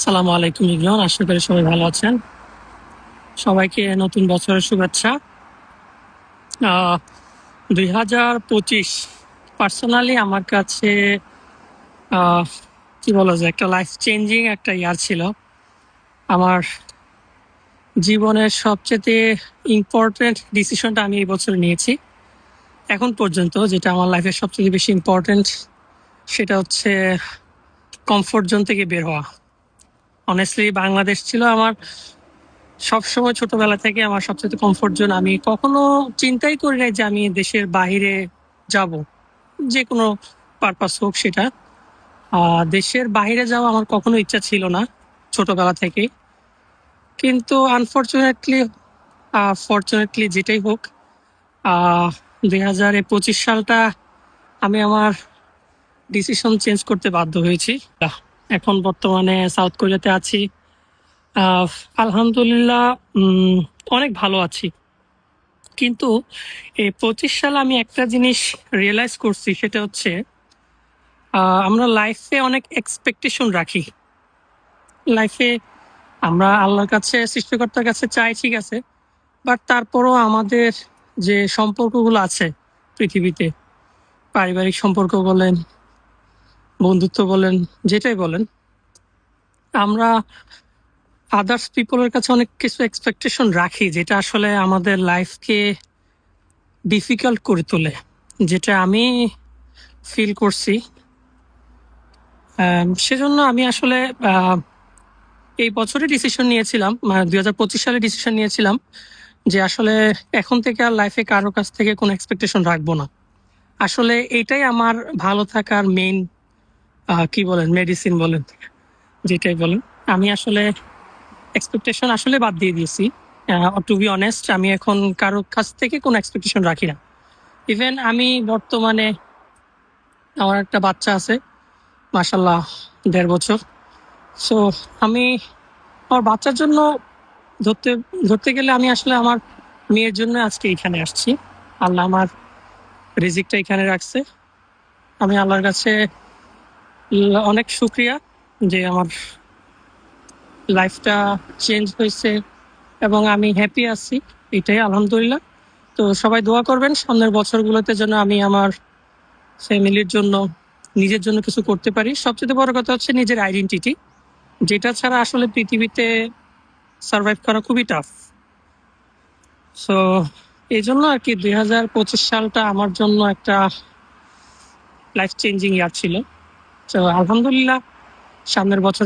সালামু আলাইকুম ইমরান, আশা করি সবাই ভালো আছেন। সবাইকে নতুন বছরের শুভেচ্ছা। 2025 পার্সোনালি আমার কাছে আহ, কি বলা যায়, একটা লাইফ চেঞ্জিং একটা ইয়ার ছিল। আমার জীবনের সবচেয়ে ইম্পর্টেন্ট ডিসিশনটা আমি এই বছর নিয়েছি এখন পর্যন্ত, যেটা আমার লাইফের সবচেয়ে বেশি ইম্পর্টেন্ট, সেটা হচ্ছে কমফোর্ট জোন থেকে বের হওয়া। অনেস্টলি বাংলাদেশ ছিল আমার সবসময়, ছোটবেলা থেকে আমার সবচেয়ে কমফোর্ট জোন। আমি কখনো চিন্তাই করি নাই যে আমি দেশের বাইরে যাব, যে কোনো পারপাস হোক সেটা। দেশের বাইরে যাওয়া আমার কখনো ইচ্ছা ছিল না ছোটবেলা থেকে, কিন্তু আনফর্চুনেটলি ফর্চুনেটলি যেটাই হোক, 2025 সালটা আমি আমার ডিসিশন চেঞ্জ করতে বাধ্য হয়েছি। এখন বর্তমানে সাউথ কোরিয়াতে আছি। আলহামদুলিল্লাহ, অনেক ভালো আছি। কিন্তু এই 25 সালে আমি একটা জিনিস রিয়েলাইজ করছি, সেটা হচ্ছে আমরা লাইফে অনেক এক্সপেকটেশন রাখি। লাইফে আমরা আল্লাহর কাছে, সৃষ্টিকর্তার কাছে চাই, ঠিক আছে, বাট তারপরও আমাদের যে সম্পর্কগুলো আছে পৃথিবীতে, পারিবারিক সম্পর্ক বলেন, বন্ধুত্ব বলেন, যেটাই বলেন, আমরা আদার্স পিপলের কাছে অনেক কিছু এক্সপেকটেশন রাখি, যেটা আসলে আমাদের লাইফকে ডিফিকাল্ট করে তোলে, যেটা আমি ফিল করছি। সেজন্য আমি আসলে এই বছরই ডিসিশন নিয়েছিলাম, 2025 সালে ডিসিশন নিয়েছিলাম যে আসলে এখন থেকে আর লাইফে কারো কাছ থেকে কোনো এক্সপেকটেশন রাখবো না। আসলে এটাই আমার ভালো থাকার মেইন, কি বলেন, মেডিসিন বলেন, যেটাই বলেন। আমি আসলে এক্সপেকটেশন আসলে বাদ দিয়ে দিয়েছি। টু বি অনেস্ট, আমি এখন কারো কাছ থেকে কোনো এক্সপেকটেশন রাখি না। ইভেন আমি বর্তমানে, আমার একটা বাচ্চা আছে, মাশাল্লাহ 1.5 বছর। সো আমি আমার বাচ্চার জন্য ধরতে ধরতে গেলে আমি আসলে আমার মেয়ের জন্য আজকে এখানে আসছি। আল্লাহ আমার রিজিকটা এখানে রাখছে। আমি আল্লাহর কাছে অনেক শুক্রিয়া যে আমার লাইফটা চেঞ্জ হয়েছে এবং আমি হ্যাপি আছি, এটাই আলহামদুলিল্লাহ। তো সবাই দোয়া করবেন সামনের বছরগুলোতে যেন আমি আমার ফ্যামিলির জন্য, নিজের জন্য কিছু করতে পারি। সবচেয়ে বড় কথা হচ্ছে নিজের আইডেন্টিটি, যেটা ছাড়া আসলে পৃথিবীতে সার্ভাইভ করা খুবই টাফ। সো এই জন্য আর কি 2025 সালটা আমার জন্য একটা লাইফ চেঞ্জিং ইয়ার ছিল। তো আলহামদুলিল্লাহ, সামনের বছর